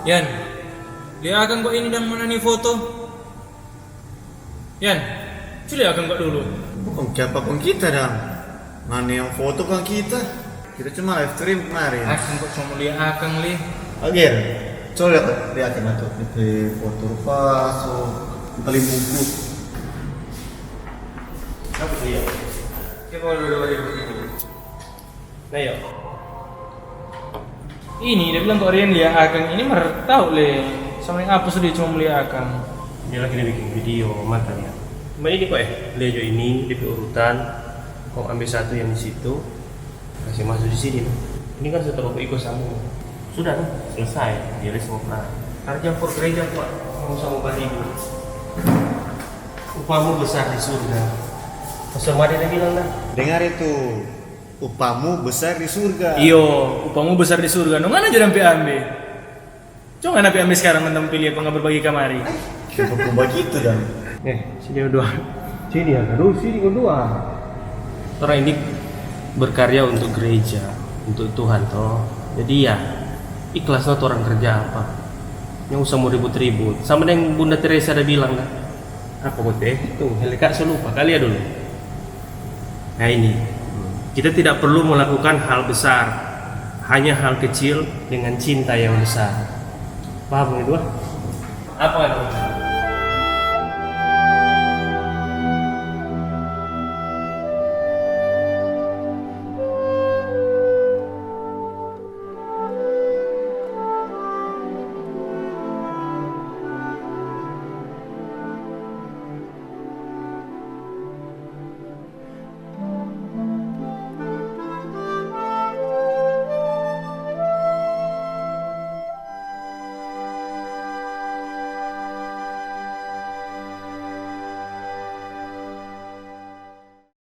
Yan, lihat akan kok ini dan mana nih foto? Yan, lihat akan kok dulu. Bukan siapa pun kita dong. Mana yang foto kan kita? Kita cuma live stream kemarin. Akan kok cuma lihat akan li. Agen, coba lihat itu di foto pas, so paling buku. Apa tuh ya? Coba dulu begini. Nah ya. Ini dia bilang kok Rian lihat akan ini mer tahu le. Sama yang apa sudah cuma melihat akan. Dia lagi bikin video mata ya. Cuma ini kok Lejo ini di urutan. Kau ambil satu yang di situ, kasih masuk di sini. Ini kan setelah ikut sambung. Sudah kan? Selesai. Dia semua pernah. Kerja for gereja Pak. Kamu sama Pak Ibu. Upamu besar di surga. Pastor Madi dia bilang dah. Dengar itu, upamu besar di surga. Iyo, upamu besar di surga. No mana aja sampai ambil. Cuma nabi ambil sekarang tentang pilih apa berbagi kamari. Kenapa begitu dan? Sini dua. Sini ya, aduh sini dua. Orang ini berkarya untuk gereja, untuk Tuhan toh. Jadi ya ikhlasnya tuh orang kerja apa? Yang usah mau ribut-ribut. Sama dengan Bunda Teresa ada bilang kan? Apa kok teh? Tuh, Helika lupa kali ya dulu. Nah ini, kita tidak perlu melakukan hal besar, hanya hal kecil dengan cinta yang besar. Paham ini dua? Apa kan?